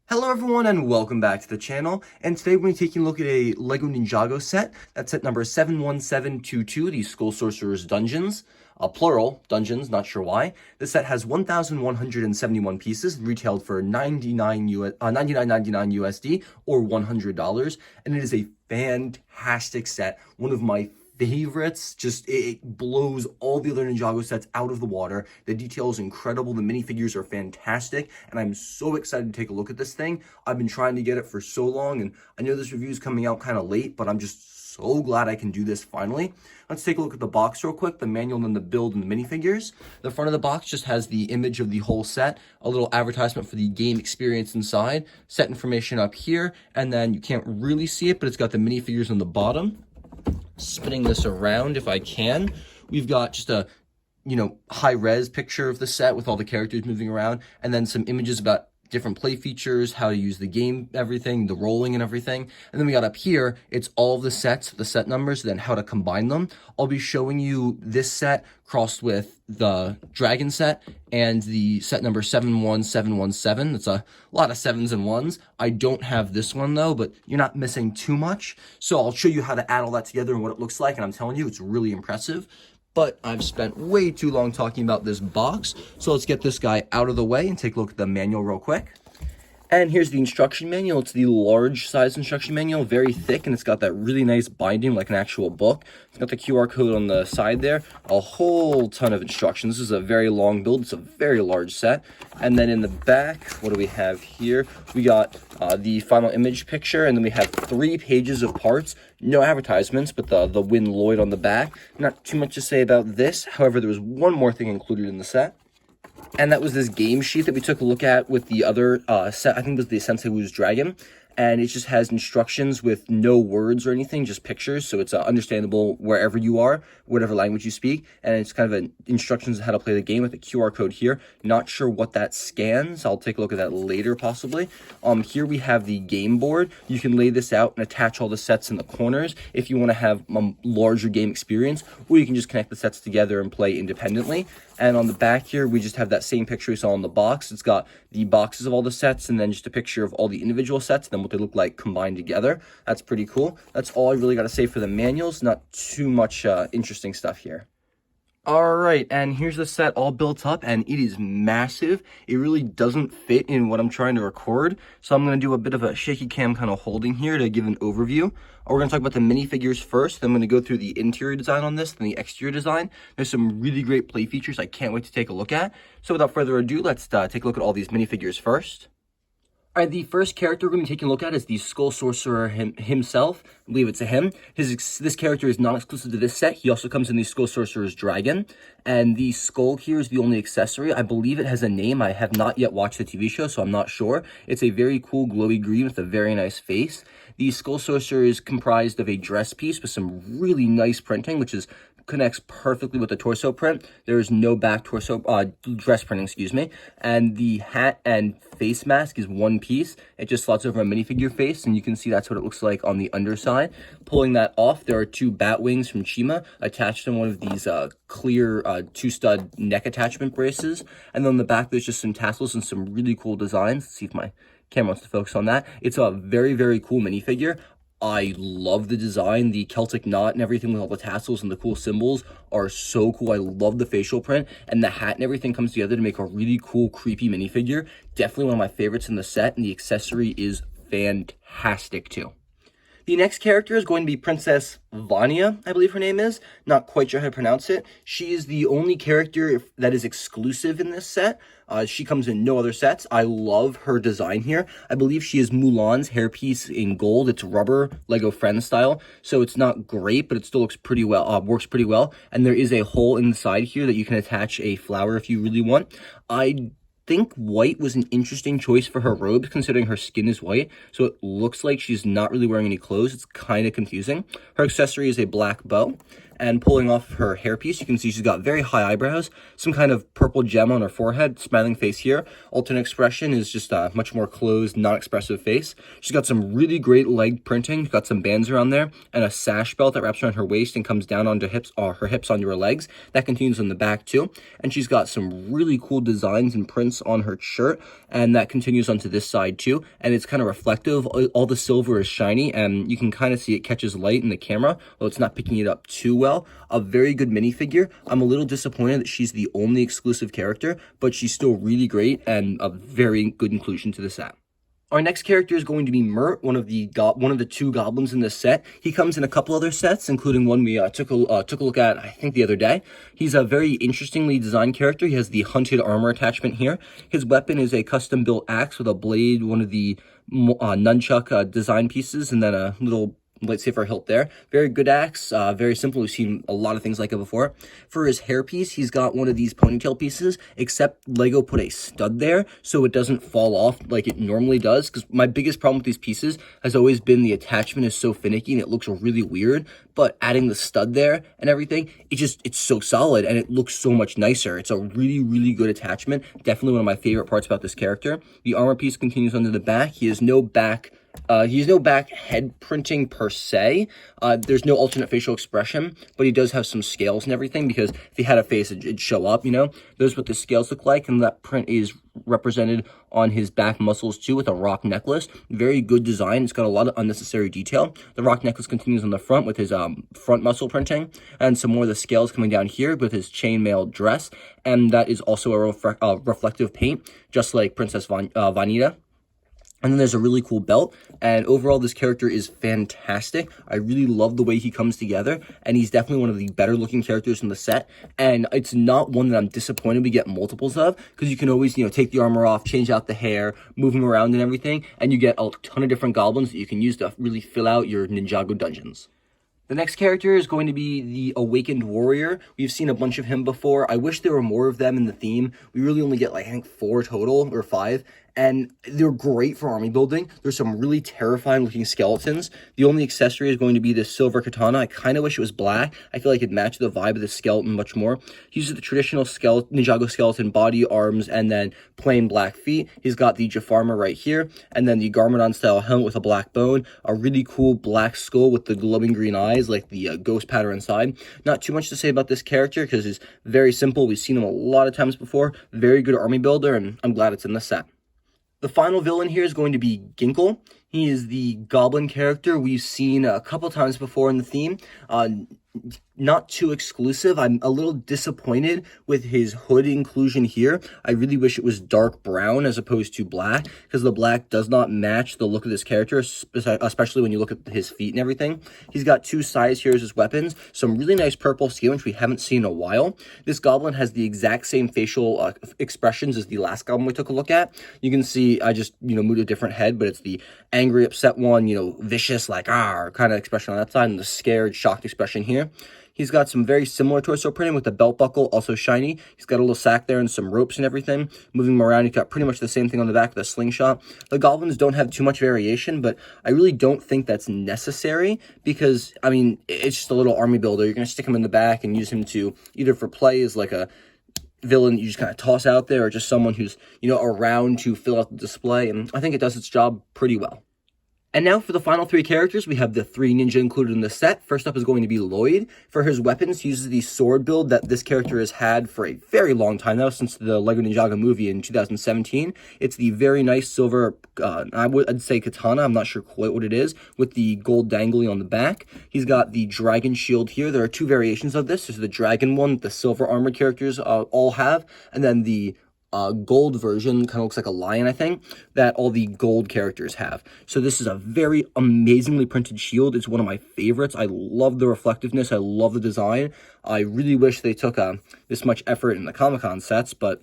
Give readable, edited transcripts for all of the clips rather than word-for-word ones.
Hello everyone and welcome back to the channel, and today we're going to be taking a look at a LEGO Ninjago set. That's set number 71722, the Skull Sorcerer's Dungeons. Plural, dungeons, not sure why. This set has 1,171 pieces, retailed for $99.99 USD or $100, and it is a fantastic set, one of my favorites. Just it blows all the other Ninjago sets out of the water. The detail is incredible. The minifigures are fantastic, and I'm so excited to take a look at this thing. I've been trying to get it for so long, and I know this review is coming out kind of late, but I'm just so glad I can do this finally. Let's take a look at the box real quick, the manual and the build and the minifigures. The front of the box just has the image of the whole set, a little advertisement for the game experience inside, set information up here, and then you can't really see it, but it's got the minifigures on the bottom. Spinning this around if I can, we've got just a high res picture of the set with all the characters moving around, and then some images about different play features, how to use the game, everything, the rolling and everything. And then we got up here, it's all of the sets, the set numbers, then how to combine them. I'll be showing you this set crossed with the dragon set and the set number 71717. It's a lot of sevens and ones. I don't have this one though, but you're not missing too much. So I'll show you how to add all that together and what it looks like, and I'm telling you, it's really impressive. But I've spent way too long talking about this box, so let's get this guy out of the way and take a look at the manual real quick. And here's the instruction manual. It's the large size instruction manual, very thick, and it's got that really nice binding like an actual book. It's got the QR code on the side there, a whole ton of instructions. This is a very long build. It's a very large set. And then in the back, what do we have here? We got the final image picture, and then we have 3 pages of parts. No advertisements, but the Win Lloyd on the back. Not too much to say about this. However, there was one more thing included in the set, and that was this game sheet that we took a look at with the other set. I think it was the Sensei Wu's Dragon. And it just has instructions with no words or anything, just pictures. So it's understandable wherever you are, whatever language you speak. And it's kind of an instructions on how to play the game with a QR code here. Not sure what that scans. I'll take a look at that later, possibly. Here we have the game board. You can lay this out and attach all the sets in the corners if you want to have a larger game experience, or you can just connect the sets together and play independently. And on the back here, we just have that same picture we saw in the box. It's got the boxes of all the sets and then just a picture of all the individual sets and then what they look like combined together. That's pretty cool. That's all I really got to say for the manuals. Not too much interesting stuff here. All right, and here's the set all built up, and it is massive. It really doesn't fit in what I'm trying to record, so I'm going to do a bit of a shaky cam kind of holding here to give an overview. We're going to talk about the minifigures first, then I'm going to go through the interior design on this, then the exterior design. There's some really great play features I can't wait to take a look at. So without further ado, let's take a look at all these minifigures first. All right, the first character we're going to be taking a look at is the Skull Sorcerer himself. I believe it's a him. This character is not exclusive to this set. He also comes in the Skull Sorcerer's Dragon. And the skull here is the only accessory. I believe it has a name. I have not yet watched the TV show, so I'm not sure. It's a very cool glowy green with a very nice face. The Skull Sorcerer is comprised of a dress piece with some really nice printing, which connects perfectly with the torso print. There is no back torso dress printing, excuse me. And the hat and face mask is one piece. It just slots over a minifigure face, and you can see that's what it looks like on the underside. Pulling that off, there are 2 bat wings from Chima attached in one of these clear 2-stud neck attachment braces. And then on the back, there's just some tassels and some really cool designs. Let's see if my camera wants to focus on that. It's a very, very cool minifigure. I love the design. The Celtic knot and everything with all the tassels and the cool symbols are so cool. I love the facial print, and the hat and everything comes together to make a really cool, creepy minifigure. Definitely one of my favorites in the set, and the accessory is fantastic too. The next character is going to be Princess Vania, I believe her name is. Not quite sure how to pronounce it. She is the only character that is exclusive in this set. She comes in no other sets. I love her design here. I believe she is Mulan's hairpiece in gold. It's rubber, Lego Friends style. So it's not great, but it still looks pretty well, works pretty well. And there is a hole inside here that you can attach a flower if you really want. I think white was an interesting choice for her robes, considering her skin is white, so it looks like she's not really wearing any clothes. It's kind of confusing. Her accessory is a black bow, and pulling off her hairpiece, you can see she's got very high eyebrows, some kind of purple gem on her forehead, smiling face here. Alternate expression is just a much more closed, non-expressive face. She's got some really great leg printing, got some bands around there, and a sash belt that wraps around her waist and comes down onto her hips onto her legs. That continues on the back too. And she's got some really cool designs and prints on her shirt, and that continues onto this side too. And it's kind of reflective. All the silver is shiny, and you can kind of see it catches light in the camera, although it's not picking it up too well. A very good minifigure. I'm a little disappointed that she's the only exclusive character, but she's still really great and a very good inclusion to the set. Our next character is going to be Mert, one of the two goblins in this set. He comes in a couple other sets, including one we took a look at, I think, the other day. He's a very interestingly designed character. He has the hunted armor attachment here. His weapon is a custom-built axe with a blade, one of the nunchuck design pieces, and then a little lightsaber hilt there. Very good axe, very simple. We've seen a lot of things like it before. For his hairpiece, he's got one of these ponytail pieces, except LEGO put a stud there so it doesn't fall off like it normally does, because my biggest problem with these pieces has always been the attachment is so finicky and it looks really weird, but adding the stud there and everything, it's so solid and it looks so much nicer. It's a really, really good attachment. Definitely one of my favorite parts about this character. The armor piece continues under the back. He has no back head printing per se. There's no alternate facial expression, but he does have some scales and everything, because if he had a face, it'd show up, you know? There's what the scales look like, and that print is represented on his back muscles too with a rock necklace. Very good design. It's got a lot of unnecessary detail. The rock necklace continues on the front with his front muscle printing, and some more of the scales coming down here with his chainmail dress, and that is also a reflective paint, just like Princess Vania. And then there's a really cool belt, and overall this character is fantastic. I really love the way he comes together, and he's definitely one of the better looking characters in the set, and it's not one that I'm disappointed we get multiples of, because you can always, you know, take the armor off, change out the hair, move him around and everything, and you get a ton of different goblins that you can use to really fill out your Ninjago dungeons. The next character is going to be the Awakened Warrior. We've seen a bunch of him before. I wish there were more of them in the theme. We really only get, like, I think 4 total, or 5. And they're great for army building. There's some really terrifying looking skeletons. The only accessory is going to be this silver katana. I kind of wish it was black. I feel like it matched the vibe of the skeleton much more. He uses the traditional Ninjago skeleton body, arms, and then plain black feet. He's got the Jafarma right here, and then the Garmadon style helmet with a black bone, a really cool black skull with the glowing green eyes, like the ghost pattern inside. Not too much to say about this character, because it's very simple. We've seen him a lot of times before. Very good army builder, and I'm glad it's in the set. The final villain here is going to be Ginkle. He is the goblin character we've seen a couple times before in the theme. Not too exclusive. I'm a little disappointed with his hood inclusion here. I really wish it was dark brown as opposed to black, because the black does not match the look of this character, especially when you look at his feet and everything. He's got 2 sides here as his weapons, some really nice purple skin, which we haven't seen in a while. This goblin has the exact same facial expressions as the last goblin we took a look at. You can see I just, moved a different head, but it's the angry, upset one, vicious, like, kind of expression on that side, and the scared, shocked expression here. He's got some very similar torso printing with the belt buckle, also shiny. He's got a little sack there and some ropes and everything. Moving him around, he's got pretty much the same thing on the back with a slingshot. The goblins don't have too much variation, but I really don't think that's necessary, because, it's just a little army builder. You're going to stick him in the back and use him to either for play as like a villain you just kind of toss out there, or just someone who's, around to fill out the display, and I think it does its job pretty well. And now for the final 3 characters, we have the 3 ninja included in the set. First up is going to be Lloyd. For his weapons, he uses the sword build that this character has had for a very long time now, since the LEGO Ninjago movie in 2017. It's the very nice silver, I'd say katana, I'm not sure quite what it is, with the gold dangling on the back. He's got the dragon shield here. There are 2 variations of this. There's the dragon one that the silver armored characters all have, and then the gold version, kind of looks like a lion, I think, that all the gold characters have. So this is a very amazingly printed shield. It's one of my favorites. I love the reflectiveness. I love the design. I really wish they took this much effort in the Comic-Con sets, but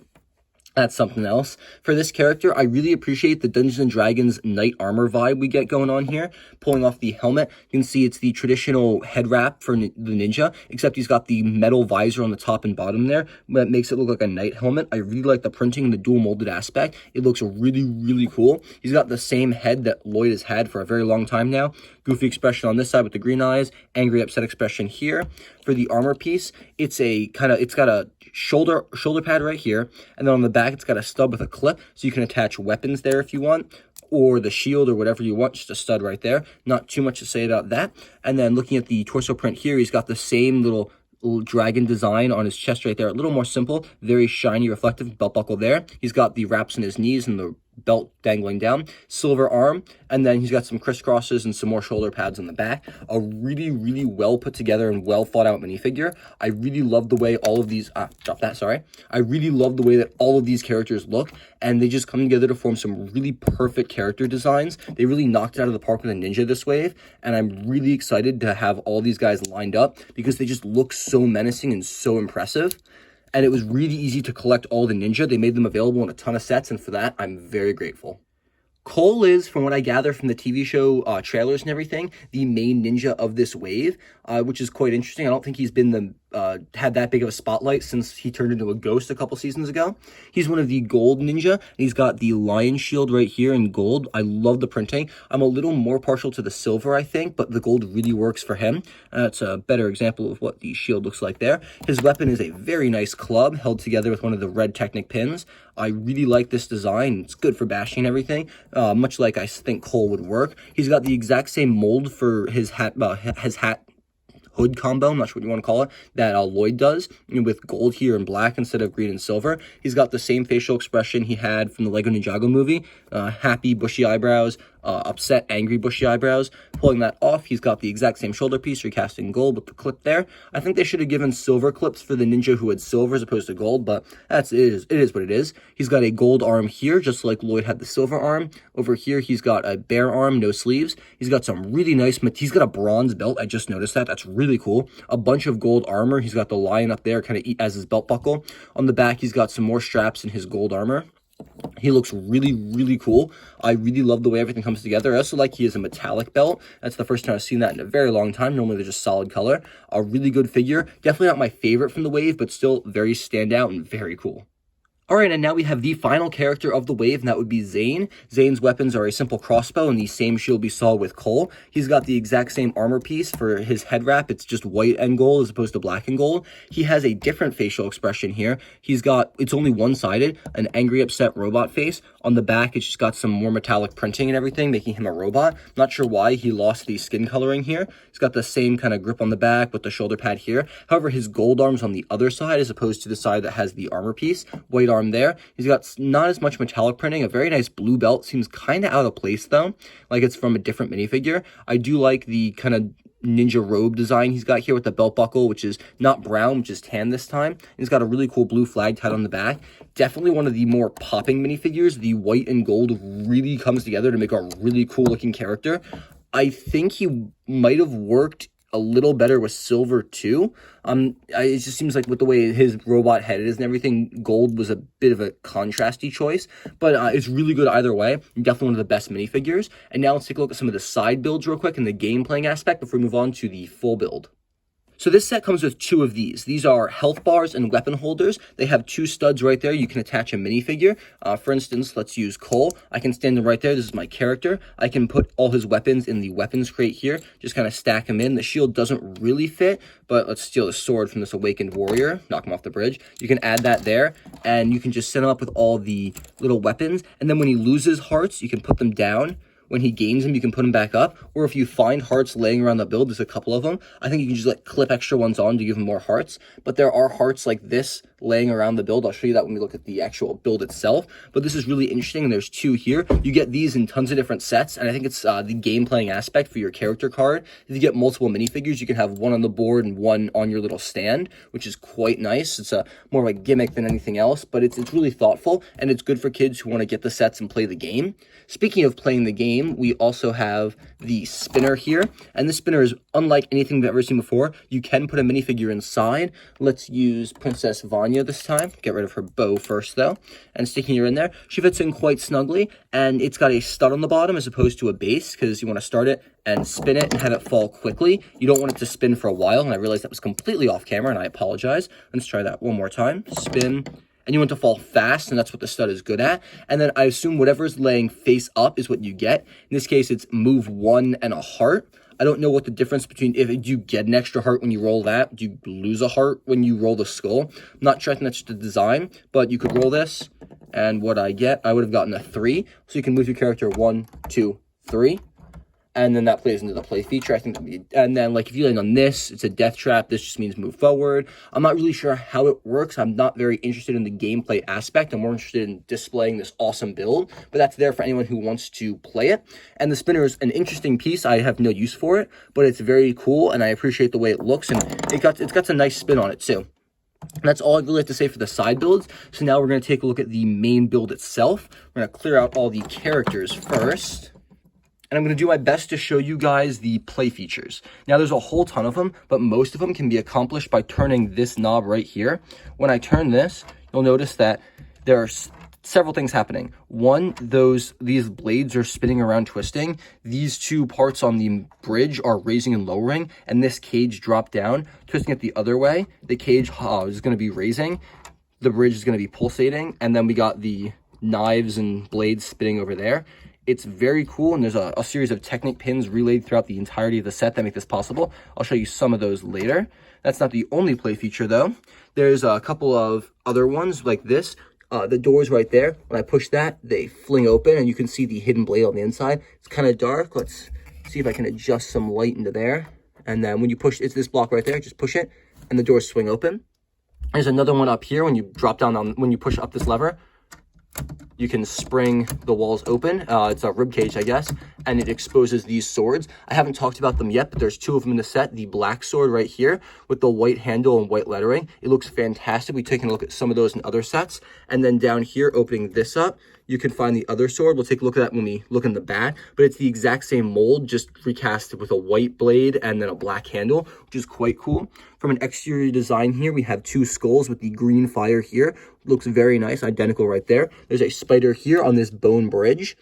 that's something else. For this character, I really appreciate the Dungeons & Dragons knight armor vibe we get going on here. Pulling off the helmet, you can see it's the traditional head wrap for the ninja, except he's got the metal visor on the top and bottom there. That makes it look like a knight helmet. I really like the printing and the dual molded aspect. It looks really, really cool. He's got the same head that Lloyd has had for a very long time now. Goofy expression on this side with the green eyes, angry, upset expression here. for the armor piece, it's got a shoulder pad right here, and then on the back it's got a stub with a clip, so you can attach weapons there if you want, or the shield or whatever you want, just a stud right there. Not too much to say about that. And then looking at the torso print here, he's got the same little dragon design on his chest right there. A little more simple, very shiny, reflective belt buckle there. He's got the wraps in his knees and the belt dangling down, silver arm, and then he's got some crisscrosses and some more shoulder pads on the back. A really, really well put together and well thought out minifigure. I really love the way all of these, I really love the way that all of these characters look, and they just come together to form some really perfect character designs. They really knocked it out of the park with a ninja this wave, and I'm really excited to have all these guys lined up because they just look so menacing and so impressive. And it was really easy to collect all the ninja. They made them available in a ton of sets, and for that, I'm very grateful. Cole is, from what I gather from the TV show trailers and everything, the main ninja of this wave, which is quite interesting. I don't think he's been had that big of a spotlight since he turned into a ghost a couple seasons ago. He's one of the gold ninja, and he's got the lion shield right here in gold. I love the printing. I'm a little more partial to the silver, I think, but the gold really works for him. That's a better example of what the shield looks like there. His weapon is a very nice club held together with one of the red Technic pins. I really like this design. It's good for bashing and everything, much like I think Cole would work. He's got the exact same mold for his hat hood combo, I'm not sure what you want to call it, that Lloyd does, with gold here and black instead of green and silver. He's got the same facial expression he had from the LEGO Ninjago movie, happy, bushy eyebrows, upset, angry, bushy eyebrows. Pulling that off, he's got the exact same shoulder piece recast in gold with the clip there. I think they should have given silver clips for the ninja who had silver as opposed to gold, but it is what it is. He's got a gold arm here, just like Lloyd had the silver arm. Over here, he's got a bare arm, no sleeves. He's got some really nice, he's got a bronze belt. I just noticed that. That's really cool. A bunch of gold armor. He's got the lion up there kind of as his belt buckle. On the back, he's got some more straps in his gold armor. He looks really, really cool. I really love the way everything comes together. I also like he has a metallic belt. That's the first time I've seen that in a very long time. Normally they're just solid color. A really good figure. Definitely not my favorite from the wave, but still very standout and very cool. Alright, and now we have the final character of the wave, and that would be Zane. Zane's weapons are a simple crossbow and the same shield we saw with Cole. He's got the exact same armor piece for his head wrap. It's just white and gold as opposed to black and gold. He has a different facial expression here. It's only one-sided, an angry, upset robot face. On the back, it's just got some more metallic printing and everything, making him a robot. Not sure why he lost the skin coloring here. He's got the same kind of grip on the back with the shoulder pad here. However, his gold arm's on the other side as opposed to the side that has the armor piece. White arm there. He's got not as much metallic printing. A very nice blue belt. Seems kind of out of place though, like it's from a different minifigure. I do like the kind of ninja robe design he's got here with the belt buckle, which is not brown, which is tan this time. He's got a really cool blue flag tied on the back. Definitely one of the more popping minifigures. The white and gold really comes together to make a really cool looking character. I think he might have worked a little better with silver too. It just seems like with the way his robot head is and everything, gold was a bit of a contrasty choice, but it's really good either way. Definitely one of the best minifigures. And now let's take a look at some of the side builds real quick and the game playing aspect before we move on to the full build. So this set comes with two of these. These are health bars and weapon holders. They have two studs right there. You can attach a minifigure. For instance, let's use Cole. I can stand him right there. This is my character. I can put all his weapons in the weapons crate here. Just kind of stack them in. The shield doesn't really fit, but let's steal the sword from this awakened warrior. Knock him off the bridge. You can add that there, and you can just set him up with all the little weapons. And then when he loses hearts, you can put them down. When he gains them, you can put them back up. Or if you find hearts laying around the build, there's a couple of them. I think you can just like clip extra ones on to give them more hearts. But there are hearts like this laying around the build. I'll show you that when we look at the actual build itself. But this is really interesting, and there's two here. You get these in tons of different sets, and I think it's the game playing aspect for your character card. If you get multiple minifigures, you can have one on the board and one on your little stand, which is quite nice. It's a more like gimmick than anything else, but it's really thoughtful, and it's good for kids who want to get the sets and play the game. Speaking of playing the game, we also have the spinner here, and this spinner is unlike anything we've ever seen before. You can put a minifigure inside. Let's use Princess Vania this time. Get rid of her bow first though, and sticking her in there. She fits in quite snugly, and it's got a stud on the bottom as opposed to a base, because you want to start it and spin it and have it fall quickly. You don't want it to spin for a while, and I realized that was completely off camera, and I apologize. Let's try that one more time. Spin. And you want to fall fast, and that's what the stud is good at. And then I assume whatever's laying face up is what you get. In this case, it's move 1 and a heart. I don't know what the difference between, if do you get an extra heart when you roll that? Do you lose a heart when you roll the skull? I'm not sure, I think that's just the design, but you could roll this, and what I would have gotten a 3. So you can move your character 1, 2, 3. And then that plays into the play feature. I think that'd be, and then like if you land on this, it's a death trap. This just means move forward. I'm not really sure how it works. I'm not very interested in the gameplay aspect. I'm more interested in displaying this awesome build, but that's there for anyone who wants to play it. And the spinner is an interesting piece. I have no use for it, but it's very cool, and I appreciate the way it looks, and it's got some nice spin on it too. And that's all I really have to say for the side builds. So now we're going to take a look at the main build itself. We're going to clear out all the characters first. And I'm going to do my best to show you guys the play features. Now, there's a whole ton of them, but most of them can be accomplished by turning this knob right here. When I turn this, you'll notice that there are several things happening. One, these blades are spinning around, twisting. These two parts on the bridge are raising and lowering, and this cage dropped down, twisting it the other way. The cage is going to be raising. The bridge is going to be pulsating, and then we got the knives and blades spinning over there. It's very cool, and there's a series of Technic pins relayed throughout the entirety of the set that make this possible. I'll show you some of those later. That's not the only play feature, though. There's a couple of other ones like this. The doors right there, when I push that, they fling open, and you can see the hidden blade on the inside. It's kind of dark. Let's see if I can adjust some light into there. And then when you push, it's this block right there, just push it, and the doors swing open. There's another one up here when you drop down when you push up this lever. You can spring the walls open. It's a rib cage, I guess, and it exposes these swords. I haven't talked about them yet, but there's 2 of them in the set. The black sword right here with the white handle and white lettering. It looks fantastic. We've taken a look at some of those in other sets. And then down here, opening this up, you can find the other sword. We'll take a look at that when we look in the back, but it's the exact same mold, just recasted with a white blade and then a black handle, which is quite cool. From an exterior design here, we have 2 skulls with the green fire here. Looks very nice, identical right there. There's a spider here on this bone bridge.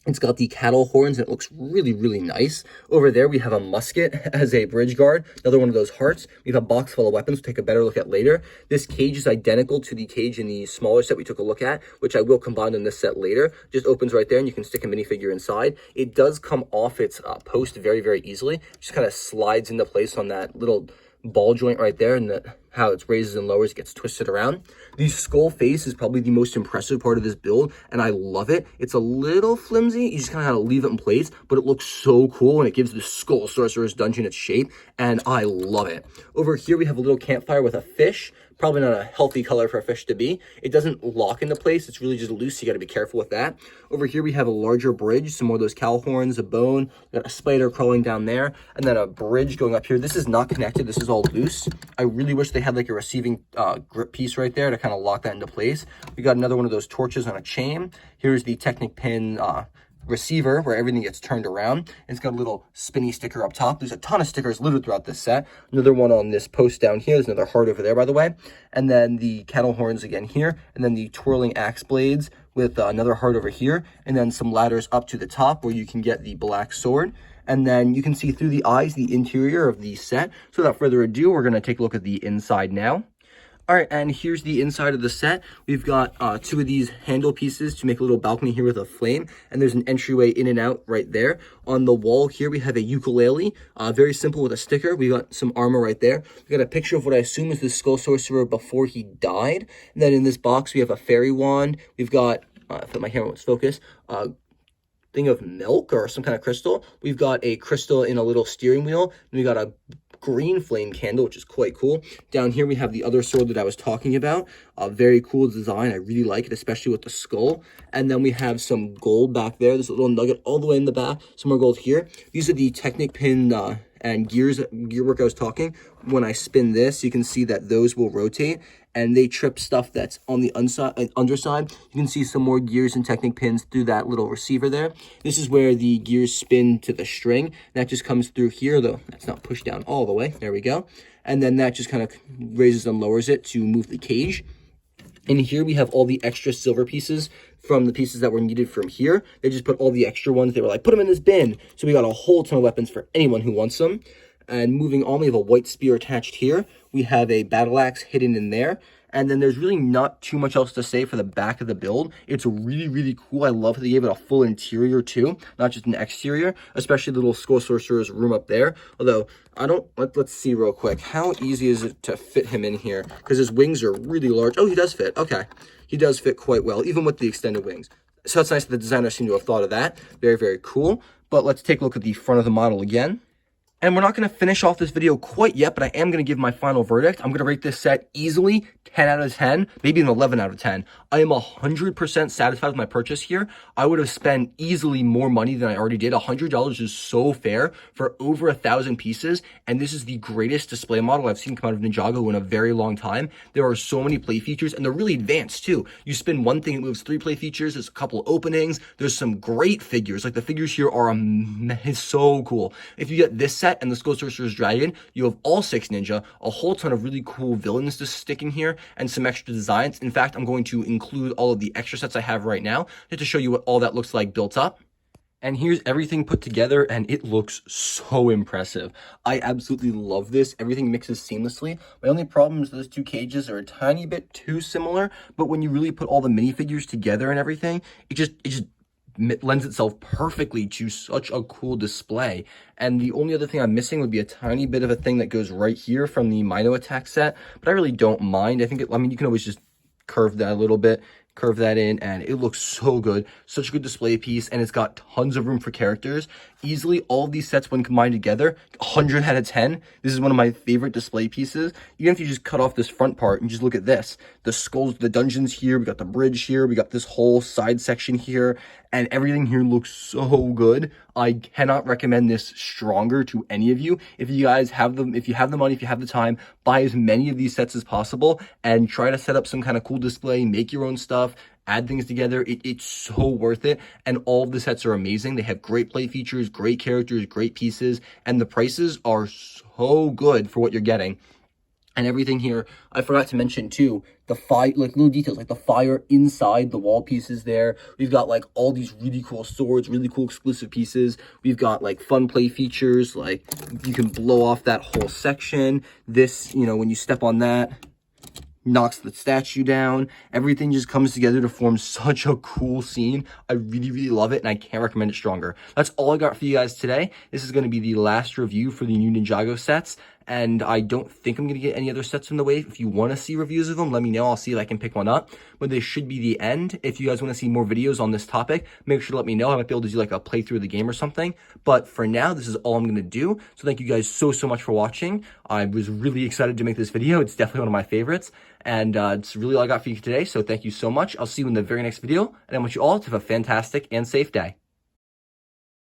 It's got the cattle horns, and it looks really, really nice. Over there, we have a musket as a bridge guard, another one of those hearts. We have a box full of weapons we'll take a better look at later. This cage is identical to the cage in the smaller set we took a look at, which I will combine in this set later. Just opens right there, and you can stick a minifigure inside. It does come off its post very, very easily. Just kind of slides into place on that little ball joint right there, and how it raises and lowers, gets twisted around. The skull face is probably the most impressive part of this build, and I love it. It's a little flimsy. You just kind of have to leave it in place, but it looks so cool, and it gives the skull sorcerer's dungeon its shape, and I love it. Over here, we have a little campfire with a fish. Probably not a healthy color for a fish to be. It doesn't lock into place. It's really just loose. You got to be careful with that. Over here, we have a larger bridge, some more of those cow horns, a bone, got a spider crawling down there, and then a bridge going up here. This is not connected. This is all loose. I really wish they had like a receiving grip piece right there to kind of lock that into place. We got another one of those torches on a chain. Here's the Technic pin receiver where everything gets turned around. It's got a little spinny sticker up top. There's a ton of stickers littered throughout this set. Another one on this post down here. There's another heart over there, by the way. And then the cattle horns again here. And then the twirling axe blades with another heart over here. And then some ladders up to the top where you can get the black sword. And then you can see through the eyes the interior of the set. So without further ado, we're going to take a look at the inside now. All right, and here's the inside of the set. We've got 2 of these handle pieces to make a little balcony here with a flame, and there's an entryway in and out right there. On the wall here, we have a ukulele, very simple with a sticker. We got some armor right there. We got a picture of what I assume is the Skull Sorcerer before he died. And then in this box, we have a fairy wand. We've got, if my camera wants focus, thing of milk or some kind of crystal. We've got a crystal in a little steering wheel, and we got a green flame candle, which is quite cool. Down here we have the other sword that I was talking about. A very cool design. I really like it, especially with the skull. And then we have some gold back there. There's a little nugget all the way in the back. Some more gold here. These are the Technic pin and gear work I was talking. When I spin this, you can see that those will rotate, and they trip stuff that's on the underside. You can see some more gears and Technic pins through that little receiver there. This is where the gears spin to the string. That just comes through here, though that's not pushed down all the way. There we go. And then that just kind of raises and lowers it to move the cage. And here we have all the extra silver pieces from the pieces that were needed from here. They just put all the extra ones. They were like, put them in this bin. So we got a whole ton of weapons for anyone who wants them. And moving on, we have a white spear attached here. We have a battle axe hidden in there. And then there's really not too much else to say for the back of the build. It's really, really cool. I love that they gave it a full interior too, not just an exterior, especially the little Sorcerer's room up there. Although, let's see real quick. How easy is it to fit him in here? Because his wings are really large. Oh, he does fit. Okay. He does fit quite well, even with the extended wings. So it's nice that the designers seem to have thought of that. Very, very cool. But let's take a look at the front of the model again. And we're not going to finish off this video quite yet, but I am going to give my final verdict. I'm going to rate this set easily 10 out of 10, maybe an 11 out of 10. I am 100% satisfied with my purchase here. I would have spent easily more money than I already did. $100 is so fair for over 1,000 pieces, and this is the greatest display model I've seen come out of Ninjago in a very long time. There are so many play features, and they're really advanced too. You spin one thing, it moves 3 play features. There's a couple openings. There's some great figures. Like the figures here are so cool. If you get this set and the Sorcerer's Dragon, you have all 6 ninja, a whole ton of really cool villains to stick in here, and some extra designs. In fact, I'm going to include all of the extra sets I have right now just to show you what all that looks like built up. And here's everything put together, and it looks so impressive. I absolutely love this. Everything mixes seamlessly. My only problem is those 2 cages are a tiny bit too similar, but when you really put all the minifigures together and everything, it just lends itself perfectly to such a cool display. And the only other thing I'm missing would be a tiny bit of a thing that goes right here from the Mino Attack set, but I really don't mind. I mean, you can always just curve that a little bit, curve that in, and it looks so good. Such a good display piece, and it's got tons of room for characters. Easily, all of these sets, when combined together, 100 out of 10. This is one of my favorite display pieces. Even if you just cut off this front part and just look at this. The skulls, the dungeons here, we got the bridge here, we got this whole side section here, and everything here looks so good. I cannot recommend this stronger to any of you. If you guys have them, if you have the money, if you have the time, buy as many of these sets as possible and try to set up some kind of cool display, make your own stuff, add things together. It's so worth it. And all of the sets are amazing. They have great play features, great characters, great pieces, and the prices are so good for what you're getting. And everything here, I forgot to mention too, the fire, like little details, like the fire inside the wall pieces there. We've got like all these really cool swords, really cool exclusive pieces. We've got like fun play features, like you can blow off that whole section. This, you know, when you step on that, knocks the statue down. Everything just comes together to form such a cool scene. I really, really love it, and I can't recommend it stronger. That's all I got for you guys today. This is going to be the last review for the new Ninjago sets, and I don't think I'm going to get any other sets in the way. If you want to see reviews of them, let me know. I'll see if I can pick one up. But this should be the end. If you guys want to see more videos on this topic, make sure to let me know. I might be able to do like a playthrough of the game or something. But for now, this is all I'm going to do. So thank you guys so much for watching. I was really excited to make this video. It's definitely one of my favorites. And it's really all I got for you today. So thank you so much. I'll see you in the very next video. And I want you all to have a fantastic and safe day.